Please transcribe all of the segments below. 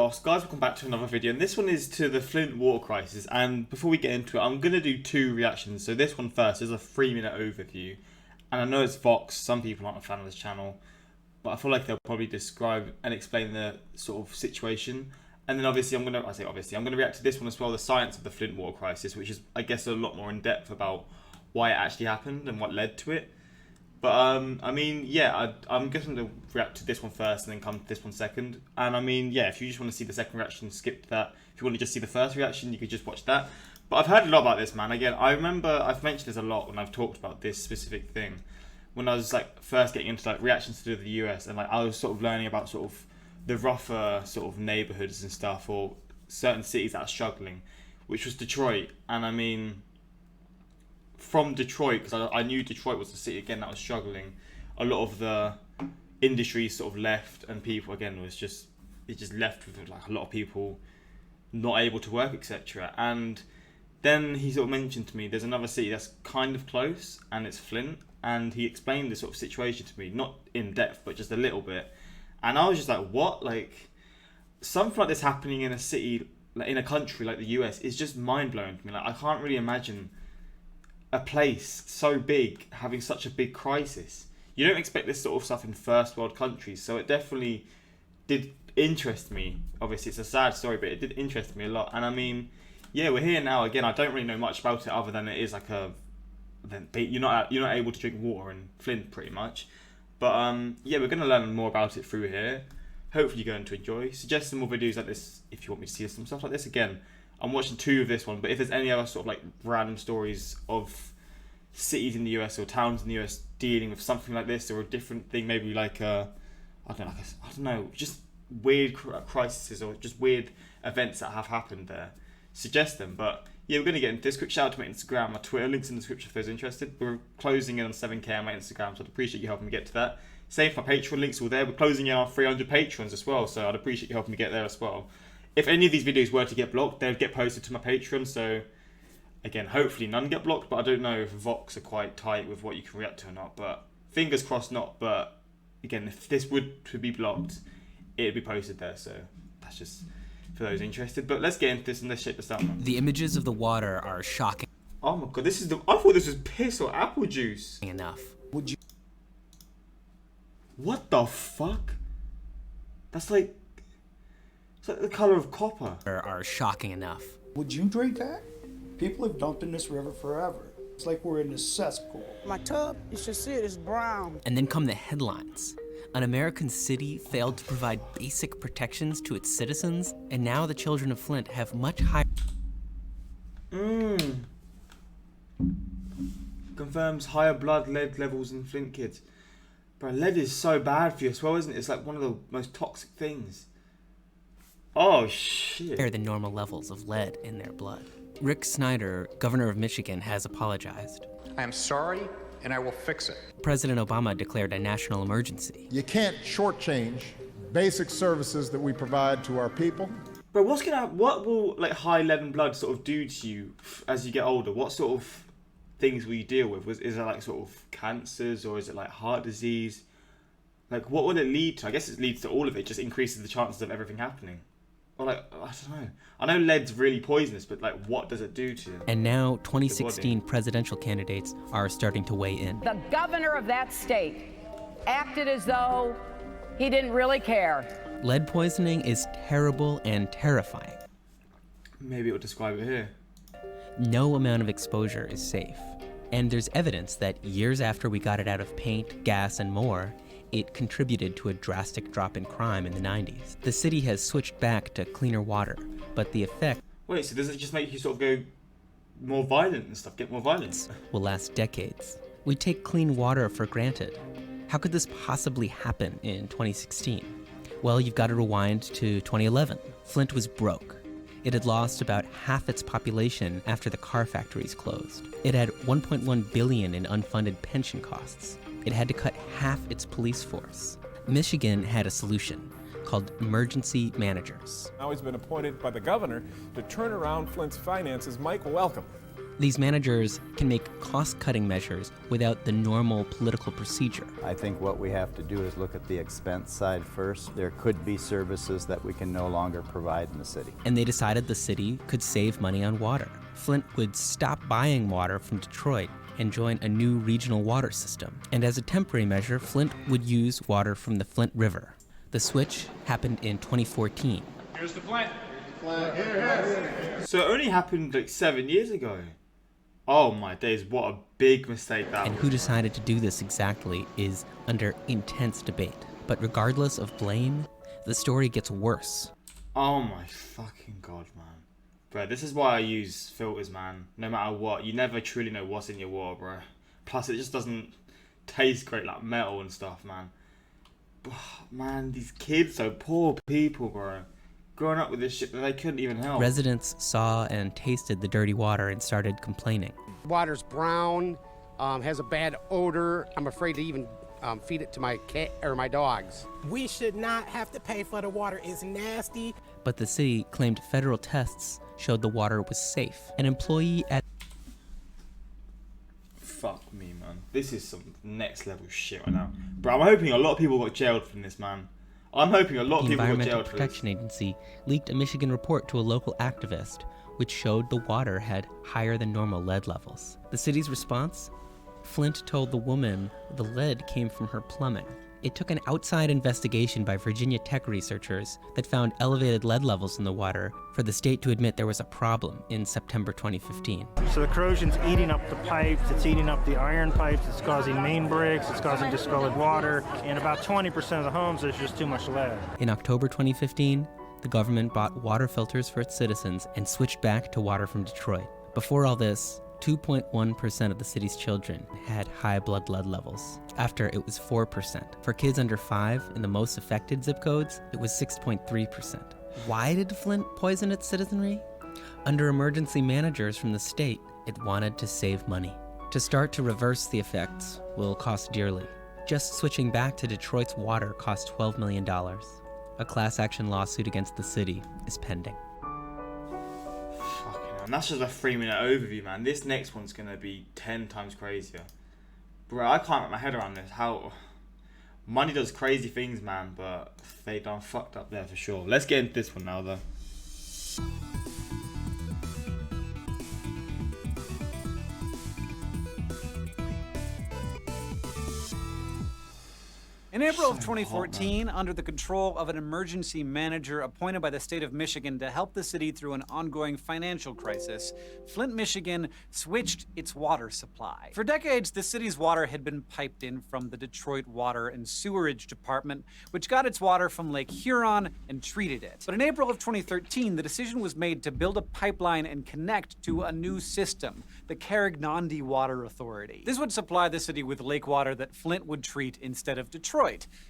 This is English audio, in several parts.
So guys, welcome back to another video, and this one is to the Flint water crisis. And before we get into it, I'm going to do two reactions. So this one first is a 3-minute overview, and I know it's Vox, some people aren't a fan of this channel, but I feel like they'll probably describe and explain the sort of situation. And then obviously I'm going to react to this one as well, the science of the Flint water crisis, which is, I guess, a lot more in depth about why it actually happened and what led to it. But I mean, yeah, I'm going to react to this one first and then come to this one second. And I mean, yeah, if you just want to see the second reaction, skip that. If you want to just see the first reaction, you could just watch that. But I've heard a lot about this, man. Again, I remember I've mentioned this a lot when I've talked about this specific thing. When I was like first getting into like reactions to the US, and like I was sort of learning about sort of the rougher sort of neighborhoods and stuff, or certain cities that are struggling, which was Detroit. And I mean, from Detroit, because I knew Detroit was the city again that was struggling, a lot of the industry sort of left, and people again was just left with like a lot of people not able to work, etc. And then he sort of mentioned to me there's another city that's kind of close, and it's Flint, and he explained this sort of situation to me, not in depth but just a little bit, and I was just like, what? Like, something like this happening in a city, like in a country like the US, is just mind-blowing to me. Like, I can't really imagine a place so big having such a big crisis. You don't expect this sort of stuff in first world countries, so it definitely did interest me. Obviously it's a sad story, but it did interest me a lot. And I mean, yeah, we're here now. Again, I don't really know much about it other than it is like you're not able to drink water in Flint pretty much. But yeah, we're going to learn more about it through here. Hopefully you're going to enjoy. Suggest some more videos like this if you want me to see some stuff like this. Again, I'm watching 2 of this one, but if there's any other sort of like random stories of cities in the US or towns in the US dealing with something like this, or a different thing, maybe like I don't know, just weird crises or just weird events that have happened there, suggest them. But yeah, we're going to get into this. Quick shout out to my Instagram, my Twitter, links in the description if those interested. We're closing in on 7k on my Instagram, so I'd appreciate you helping me get to that. Same for my Patreon, links all there. We're closing in on 300 patrons as well, so I'd appreciate you helping me get there as well. If any of these videos were to get blocked, they'd get posted to my Patreon, so again, hopefully none get blocked, but I don't know if Vox are quite tight with what you can react to or not, but fingers crossed not. But again, if this would to be blocked, it'd be posted there, so that's just for those interested. But let's get into this and let's check this out, man. The images of the water are shocking. Oh my god, I thought this was piss or apple juice. Enough. Would you? What the fuck? That's like, it's like the color of copper. Are shocking enough. Would you drink that? People have dumped in this river forever. It's like we're in a cesspool. My tub, you should see it, it's brown. And then come the headlines. An American city failed to provide basic protections to its citizens, and now the children of Flint have much higher... Confirms higher blood lead levels in Flint kids. Bro, lead is so bad for you as well, isn't it? It's like one of the most toxic things. Oh, shit. Than normal levels of lead in their blood. Rick Snyder, governor of Michigan, has apologized. I am sorry, and I will fix it. President Obama declared a national emergency. You can't shortchange basic services that we provide to our people. Bro, what will like high lead in blood sort of do to you as you get older? What sort of things will you deal with? Is it like sort of cancers, or is it like heart disease? Like, what will it lead to? I guess it leads to all of it, just increases the chances of everything happening. Or like, I don't know. I know lead's really poisonous, but like, what does it do to you? And now 2016 presidential candidates are starting to weigh in. The governor of that state acted as though he didn't really care. Lead poisoning is terrible and terrifying. Maybe it'll describe it here. No amount of exposure is safe. And there's evidence that years after we got it out of paint, gas, and more, it contributed to a drastic drop in crime in the 90s. The city has switched back to cleaner water, but the effect... Wait, so does it just make you sort of go more violent and stuff, get more violent? ...will last decades. We take clean water for granted. How could this possibly happen in 2016? Well, you've got to rewind to 2011. Flint was broke. It had lost about half its population after the car factories closed. It had $1.1 billion in unfunded pension costs. It had to cut half its police force. Michigan had a solution called emergency managers. Now he's been appointed by the governor to turn around Flint's finances. Mike, welcome. These managers can make cost-cutting measures without the normal political procedure. I think what we have to do is look at the expense side first. There could be services that we can no longer provide in the city. And they decided the city could save money on water. Flint would stop buying water from Detroit and join a new regional water system. And as a temporary measure, Flint would use water from the Flint River. The switch happened in 2014. Here's the Flint. So it only happened like 7 years ago. Oh my days, what a big mistake that And was. who decided to do this exactly is under intense debate. But regardless of blame, the story gets worse. Oh my fucking god, man. Bro, this is why I use filters, man. No matter what, you never truly know what's in your water, bro. Plus, it just doesn't taste great like metal and stuff, man. Man, these kids, so poor people, bro. Growing up with this shit that they couldn't even help. Residents saw and tasted the dirty water and started complaining. Water's brown, has a bad odor. I'm afraid to even feed it to my cat or my dogs. We should not have to pay for the water. It's nasty. But the city claimed federal tests showed the water was safe. An employee at Fuck me, man. This is some next level shit right now. Bro, I'm hoping a lot of people got jailed from this, man. I'm hoping a lot of the people got Environmental jailed for this. Protection Agency leaked a Michigan report to a local activist, which showed the water had higher than normal lead levels. The city's response? Flint told the woman the lead came from her plumbing. It took an outside investigation by Virginia Tech researchers that found elevated lead levels in the water for the state to admit there was a problem in September 2015. So the corrosion's eating up the pipes, it's eating up the iron pipes, it's causing main breaks, it's causing discolored water, and about 20% of the homes there's just too much lead. In October 2015, the government bought water filters for its citizens and switched back to water from Detroit. Before all this, 2.1% of the city's children had high blood lead levels. After, it was 4%. For kids under 5 in the most affected zip codes, it was 6.3%. Why did Flint poison its citizenry? Under emergency managers from the state, it wanted to save money. To start to reverse the effects will cost dearly. Just switching back to Detroit's water cost $12 million. A class action lawsuit against the city is pending. And that's just a 3-minute overview, man. This next one's gonna be 10 times crazier. Bro, I can't wrap my head around this. How money does crazy things, man, but they done fucked up there for sure. Let's get into this one now, though. In April of 2014, under the control of an emergency manager appointed by the state of Michigan to help the city through an ongoing financial crisis, Flint, Michigan switched its water supply. For decades, the city's water had been piped in from the Detroit Water and Sewerage Department, which got its water from Lake Huron and treated it. But in April of 2013, the decision was made to build a pipeline and connect to a new system, the Carrignandi Water Authority. This would supply the city with lake water that Flint would treat instead of Detroit,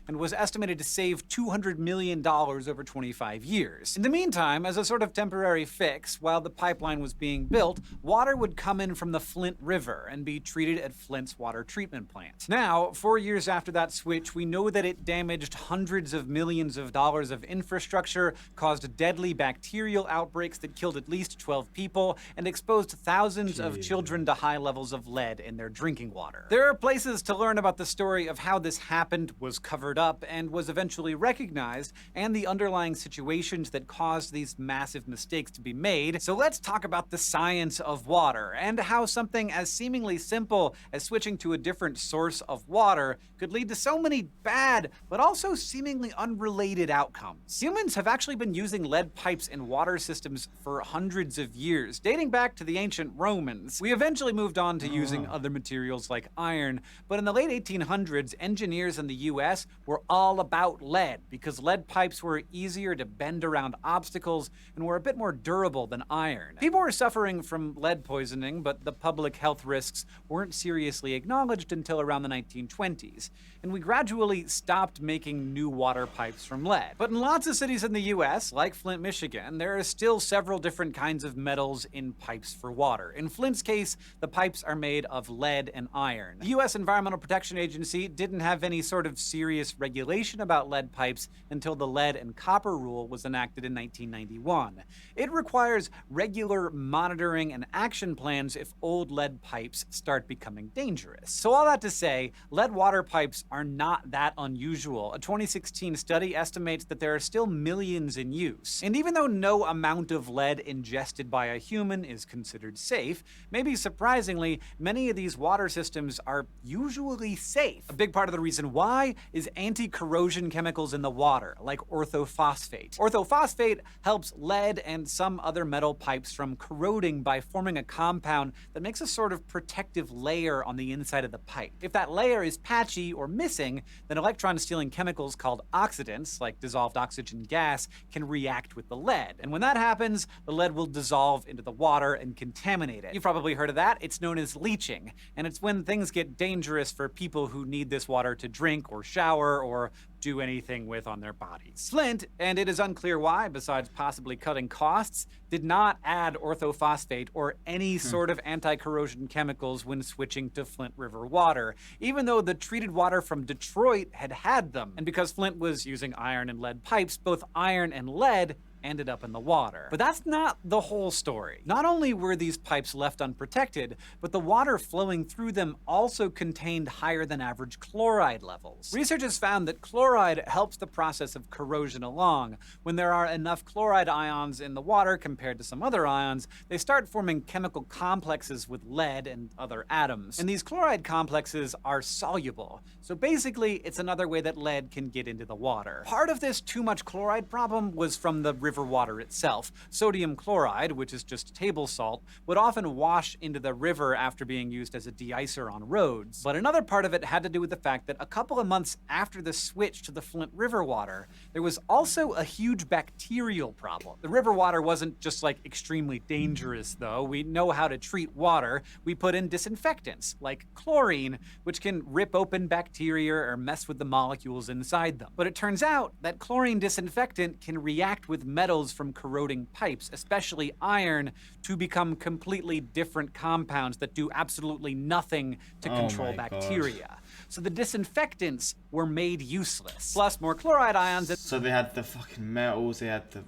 and was estimated to save $200 million over 25 years. In the meantime, as a sort of temporary fix, while the pipeline was being built, water would come in from the Flint River and be treated at Flint's water treatment plant. Now, 4 years after that switch, we know that it damaged hundreds of millions of dollars of infrastructure, caused deadly bacterial outbreaks that killed at least 12 people, and exposed thousands of children to high levels of lead in their drinking water. There are places to learn about the story of how this happened, was covered up, and was eventually recognized, and the underlying situations that caused these massive mistakes to be made. So let's talk about the science of water, and how something as seemingly simple as switching to a different source of water could lead to so many bad, but also seemingly unrelated outcomes. Humans have actually been using lead pipes in water systems for hundreds of years, dating back to the ancient Romans. We eventually moved on to using other materials like iron, but in the late 1800s, engineers in the US were all about lead because lead pipes were easier to bend around obstacles and were a bit more durable than iron. People were suffering from lead poisoning, but the public health risks weren't seriously acknowledged until around the 1920s, and we gradually stopped making new water pipes from lead. But in lots of cities in the US, like Flint, Michigan, there are still several different kinds of metals in pipes for water. In Flint's case, the pipes are made of lead and iron. The US Environmental Protection Agency didn't have any sort of serious regulation about lead pipes until the lead and copper rule was enacted in 1991. It requires regular monitoring and action plans if old lead pipes start becoming dangerous. So all that to say, lead water pipes are not that unusual. A 2016 study estimates that there are still millions in use. And even though no amount of lead ingested by a human is considered safe, maybe surprisingly, many of these water systems are usually safe. A big part of the reason why is anti-corrosion chemicals in the water, like orthophosphate. Orthophosphate helps lead and some other metal pipes from corroding by forming a compound that makes a sort of protective layer on the inside of the pipe. If that layer is patchy or missing, then electron-stealing chemicals called oxidants, like dissolved oxygen gas, can react with the lead. And when that happens, the lead will dissolve into the water and contaminate it. You've probably heard of that. It's known as leaching. And it's when things get dangerous for people who need this water to drink or shower or do anything with on their bodies. Flint, and it is unclear why, besides possibly cutting costs, did not add orthophosphate or any sort of anti-corrosion chemicals when switching to Flint River water, even though the treated water from Detroit had them. And because Flint was using iron and lead pipes, both iron and lead ended up in the water. But that's not the whole story. Not only were these pipes left unprotected, but the water flowing through them also contained higher than average chloride levels. Researchers found that chloride helps the process of corrosion along. When there are enough chloride ions in the water compared to some other ions, they start forming chemical complexes with lead and other atoms. And these chloride complexes are soluble. So basically, it's another way that lead can get into the water. Part of this too much chloride problem was from the river water itself. Sodium chloride, which is just table salt, would often wash into the river after being used as a de-icer on roads. But another part of it had to do with the fact that a couple of months after the switch to the Flint River water, there was also a huge bacterial problem. The river water wasn't just like extremely dangerous though. We know how to treat water. We put in disinfectants like chlorine, which can rip open bacteria or mess with the molecules inside them. But it turns out that chlorine disinfectant can react with metals from corroding pipes, especially iron, to become completely different compounds that do absolutely nothing to control bacteria. So the disinfectants were made useless. Plus more chloride ions. So they had the fucking metals, they had the...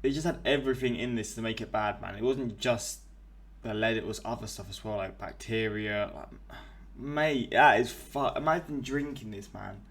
They just had everything in this to make it bad, man. It wasn't just the lead, it was other stuff as well, like bacteria. Mate, that is fuck. Imagine drinking this, man.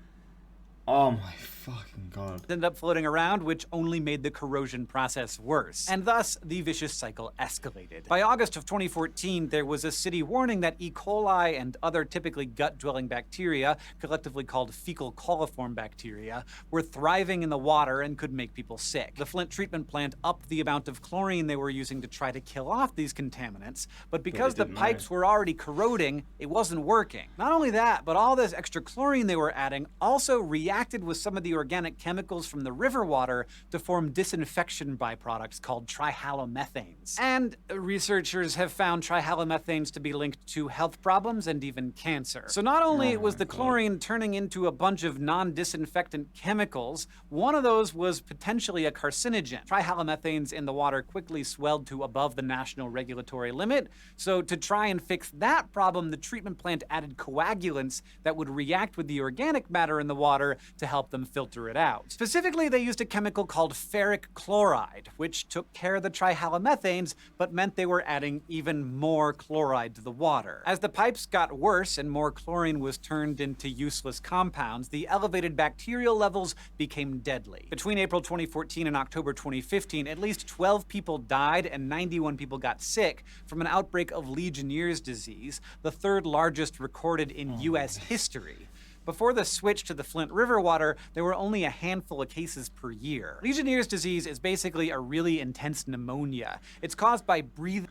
Oh my fucking god. Ended up floating around, which only made the corrosion process worse. And thus, the vicious cycle escalated. By August of 2014, there was a city warning that E. coli and other typically gut-dwelling bacteria, collectively called fecal coliform bacteria, were thriving in the water and could make people sick. The Flint treatment plant upped the amount of chlorine they were using to try to kill off these contaminants, but because the pipes were already corroding, it wasn't working. Not only that, but all this extra chlorine they were adding also reacted with some of the organic chemicals from the river water to form disinfection byproducts called trihalomethanes. And researchers have found trihalomethanes to be linked to health problems and even cancer. So not only was the chlorine turning into a bunch of non-disinfectant chemicals, one of those was potentially a carcinogen. Trihalomethanes in the water quickly swelled to above the national regulatory limit. So to try and fix that problem, the treatment plant added coagulants that would react with the organic matter in the water to help them filter it out. Specifically, they used a chemical called ferric chloride, which took care of the trihalomethanes, but meant they were adding even more chloride to the water. As the pipes got worse and more chlorine was turned into useless compounds, the elevated bacterial levels became deadly. Between April 2014 and October 2015, at least 12 people died and 91 people got sick from an outbreak of Legionnaire's disease, the third largest recorded in US history. Before the switch to the Flint River water, there were only a handful of cases per year. Legionnaire's disease is basically a really intense pneumonia. It's caused by breathing.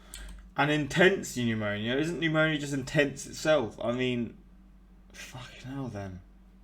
An intense pneumonia? Isn't pneumonia just intense itself? I mean, fucking hell then.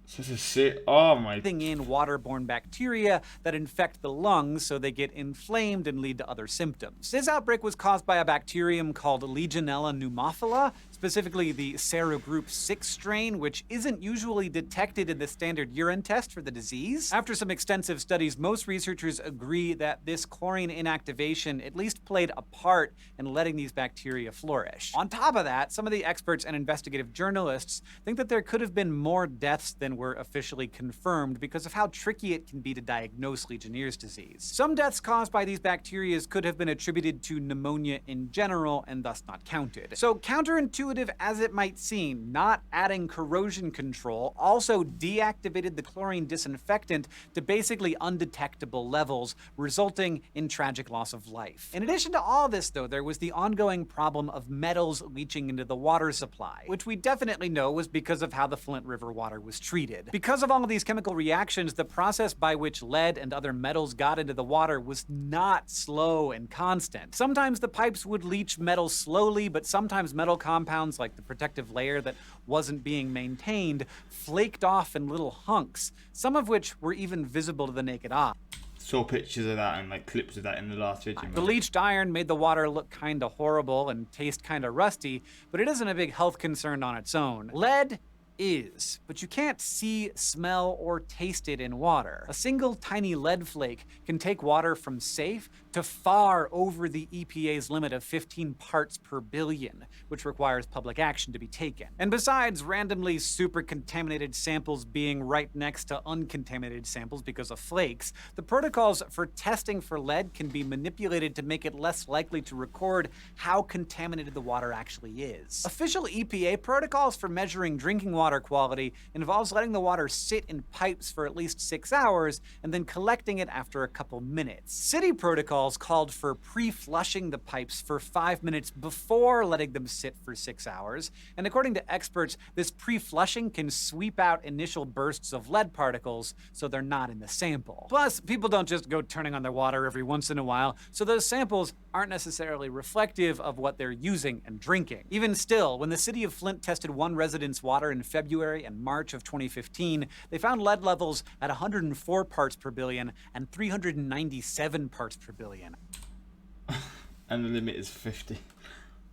Such a shit. Oh my. In waterborne bacteria that infect the lungs so they get inflamed and lead to other symptoms. This outbreak was caused by a bacterium called Legionella pneumophila, specifically the serogroup 6 strain, which isn't usually detected in the standard urine test for the disease. After some extensive studies, most researchers agree that this chlorine inactivation at least played a part in letting these bacteria flourish. On top of that, some of the experts and investigative journalists think that there could have been more deaths than were officially confirmed because of how tricky it can be to diagnose Legionnaire's disease. Some deaths caused by these bacteria could have been attributed to pneumonia in general and thus not counted. So counterintuitive as it might seem, not adding corrosion control also deactivated the chlorine disinfectant to basically undetectable levels, resulting in tragic loss of life. In addition to all this, though, there was the ongoing problem of metals leaching into the water supply, which we definitely know was because of how the Flint River water was treated. Because of all of these chemical reactions, the process by which lead and other metals got into the water was not slow and constant. Sometimes the pipes would leach metal slowly, but sometimes metal compounds like the protective layer that wasn't being maintained flaked off in little hunks, some of which were even visible to the naked eye. Saw pictures of that and like clips of that in the last video. The leached iron made the water look kinda horrible and taste kinda rusty, but it isn't a big health concern on its own. Lead is, but you can't see, smell, or taste it in water. A single tiny lead flake can take water from safe to far over the EPA's limit of 15 parts per billion, which requires public action to be taken. And besides randomly super contaminated samples being right next to uncontaminated samples because of flakes, the protocols for testing for lead can be manipulated to make it less likely to record how contaminated the water actually is. Official EPA protocols for measuring drinking water quality involves letting the water sit in pipes for at least 6 hours and then collecting it after a couple minutes. City protocols called for pre-flushing the pipes for 5 minutes before letting them sit for 6 hours, and according to experts, this pre-flushing can sweep out initial bursts of lead particles so they're not in the sample. Plus, people don't just go turning on their water every once in a while, so those samples aren't necessarily reflective of what they're using and drinking. Even still, when the city of Flint tested one resident's water in February and March of 2015, they found lead levels at 104 parts per billion and 397 parts per billion. And the limit is 50.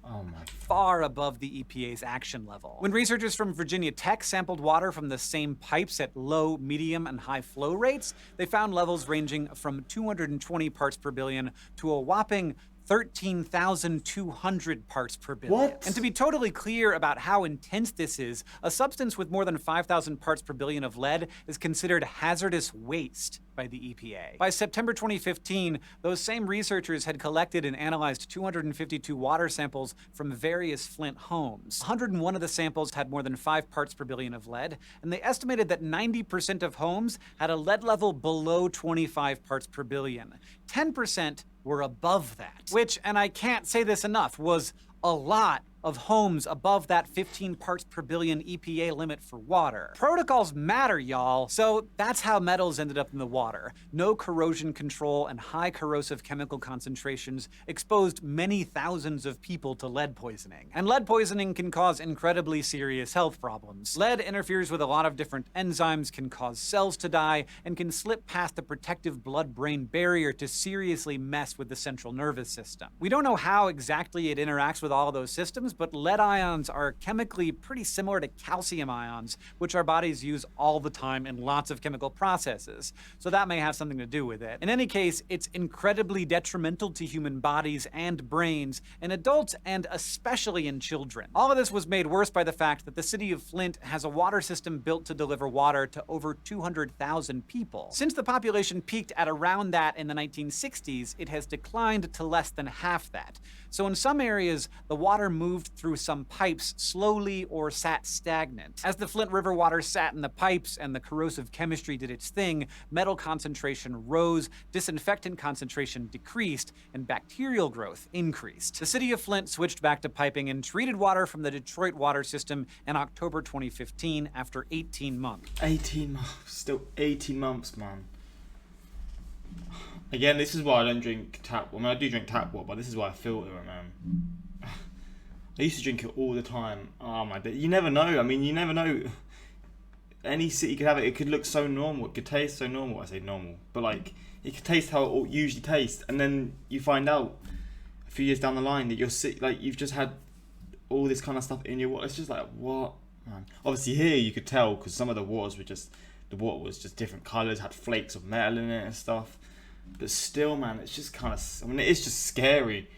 Oh my. Far above the EPA's action level. When researchers from Virginia Tech sampled water from the same pipes at low, medium, and high flow rates, they found levels ranging from 220 parts per billion to a whopping 13,200 parts per billion. What? And to be totally clear about how intense this is, a substance with more than 5,000 parts per billion of lead is considered hazardous waste by the EPA. By September 2015, those same researchers had collected and analyzed 252 water samples from various Flint homes. 101 of the samples had more than 5 parts per billion of lead, and they estimated that 90% of homes had a lead level below 25 parts per billion. 10% were above that, which, and I can't say this enough, was a lot of homes above that 15 parts per billion EPA limit for water. Protocols matter, y'all. So that's how metals ended up in the water. No corrosion control and high corrosive chemical concentrations exposed many thousands of people to lead poisoning. And lead poisoning can cause incredibly serious health problems. Lead interferes with a lot of different enzymes, can cause cells to die, and can slip past the protective blood-brain barrier to seriously mess with the central nervous system. We don't know how exactly it interacts with all of those systems, but lead ions are chemically pretty similar to calcium ions, which our bodies use all the time in lots of chemical processes. So that may have something to do with it. In any case, it's incredibly detrimental to human bodies and brains in adults and especially in children. All of this was made worse by the fact that the city of Flint has a water system built to deliver water to over 200,000 people. Since the population peaked at around that in the 1960s, it has declined to less than half that. So in some areas, the water moved through some pipes slowly or sat stagnant. As the Flint River water sat in the pipes and the corrosive chemistry did its thing, metal concentration rose, disinfectant concentration decreased, and bacterial growth increased. The city of Flint switched back to piping and treated water from the Detroit water system in October 2015 after 18 months. 18 months. Still 18 months, man. Again, this is why I don't drink tap water. I mean, I do drink tap water, but this is why I filter it, man. I used to drink it all the time. Oh my god. You never know. I mean, you never know. Any city could have it. It could look so normal. It could taste so normal. I say normal. But like, it could taste how it usually tastes. And then you find out a few years down the line that you're sick. Like, you've just had all this kind of stuff in your water. It's just like, what, man? Obviously here you could tell because some of the water was just different colours, had flakes of metal in it and stuff. But still, man, it's just kind of, I mean, it's just scary.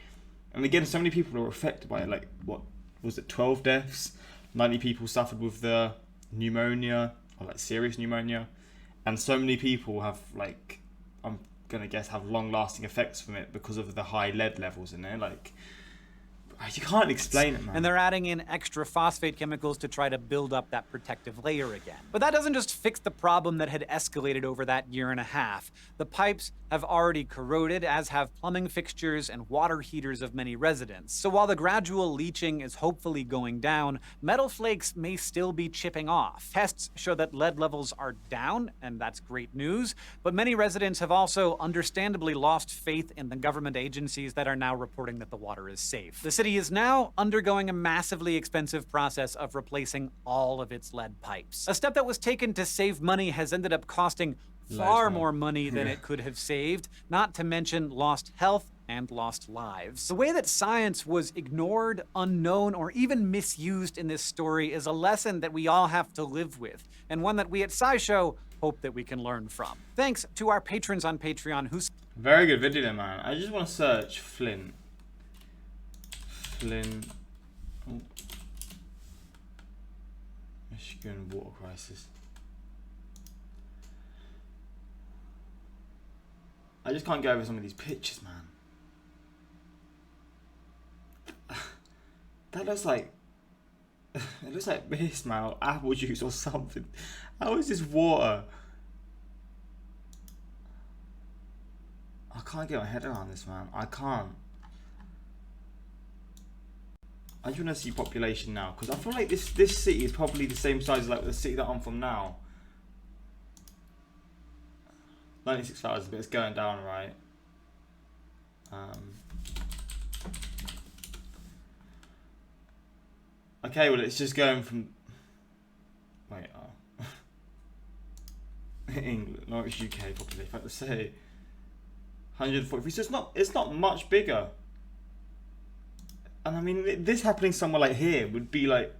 And again, so many people were affected by it. Like, what was it, 12 deaths? 90 people suffered with the pneumonia, or like serious pneumonia. And so many people have, like, I'm gonna guess, have long-lasting effects from it because of the high lead levels in there. Like, you can't explain it, man. And they're adding in extra phosphate chemicals to try to build up that protective layer again. But that doesn't just fix the problem that had escalated over that year and a half. The pipes have already corroded, as have plumbing fixtures and water heaters of many residents. So while the gradual leaching is hopefully going down, metal flakes may still be chipping off. Tests show that lead levels are down, and that's great news. But many residents have also understandably lost faith in the government agencies that are now reporting that the water is safe. The city is now undergoing a massively expensive process of replacing all of its lead pipes. A step that was taken to save money has ended up costing far more money than it could have saved, not to mention lost health and lost lives. The way that science was ignored, unknown, or even misused in this story is a lesson that we all have to live with, and one that we at SciShow hope that we can learn from. Thanks to our patrons on Patreon who... Very good video there, man. I just want to search Flint. Oh. Michigan water crisis. I just can't get over some of these pictures, man. That looks like it looks like this, man, or apple juice or something. How is this water? I can't get my head around this, man. I can't. I just want to see population now, because I feel like this city is probably the same size as like the city that I'm from now. 96,000, but it's going down, right? Okay, well it's just going from. Wait, England, Norwich, UK population. If I had to say 143, so it's not much bigger. And I mean, this happening somewhere like here would be like,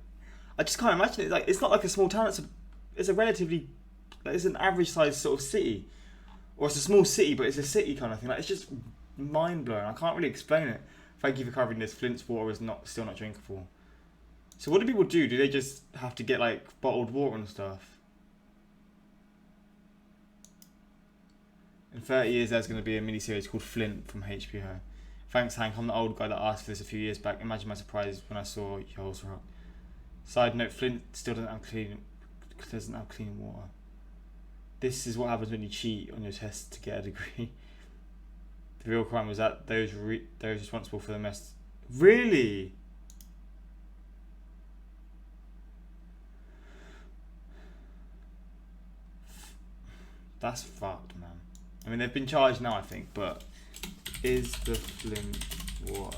I just can't imagine it. Like, it's not like a small town. It's a relatively, like, it's an average sized sort of city, or it's a small city, but it's a city kind of thing. Like, it's just mind blowing. I can't really explain it. Thank you for covering this. Flint's water is still not drinkable. So what do people do? Do they just have to get like bottled water and stuff? In 30 years, there's going to be a mini-series called Flint from HBO. Thanks, Hank. I'm the old guy that asked for this a few years back. Imagine my surprise when I saw Yoles Rock. Side note: Flint still doesn't have clean water. This is what happens when you cheat on your tests to get a degree. The real crime was that those responsible for the mess. Really? That's fucked, man. I mean, they've been charged now, I think, but is the Flint water?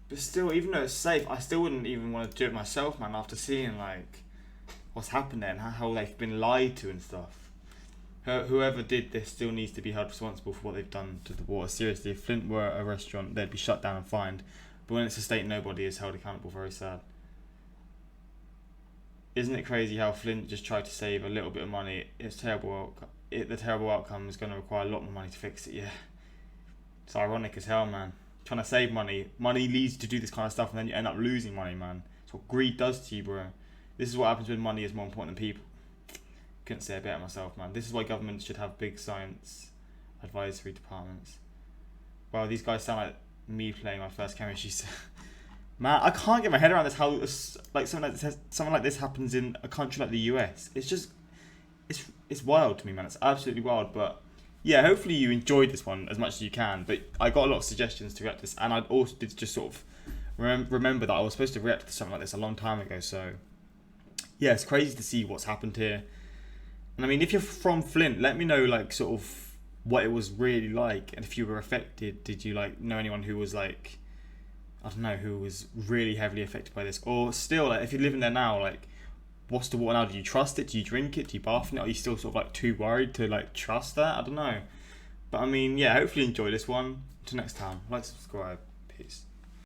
But still, even though it's safe, I still wouldn't even want to do it myself, man, after seeing, like, what's happened there and how they've been lied to and stuff. Whoever did this still needs to be held responsible for what they've done to the water. Seriously, if Flint were a restaurant, they'd be shut down and fined. But when it's a state, nobody is held accountable. Very sad. Isn't it crazy how Flint just tried to save a little bit of money? It's terrible. The terrible outcome is going to require a lot more money to fix it. Yeah, it's ironic as hell, man. Trying to save money leads you to do this kind of stuff, and then you end up losing money, man. It's what greed does to you, bro. This is what happens when money is more important than people. Couldn't say it better myself, man. This is why governments should have big science advisory departments. Wow, these guys sound like me playing my first chemistry. Man, I can't get my head around this. How like something like this happens in a country like the US. It's just, it's wild to me, man. It's absolutely wild. But yeah, hopefully you enjoyed this one as much as you can. But I got a lot of suggestions to react to this, and I also did just sort of remember that I was supposed to react to something like this a long time ago. So yeah, it's crazy to see what's happened here. And I mean, if you're from Flint, let me know, like, sort of what it was really like, and if you were affected. Did you, like, know anyone who was, like, I don't know, who was really heavily affected by this. Or still, like, if you're living there now, like, what's the water now? Do you trust it? Do you drink it? Do you bath in it? Are you still sort of like too worried to like trust that? I don't know. But I mean, yeah, hopefully you enjoy this one. Until next time, like, subscribe. Peace.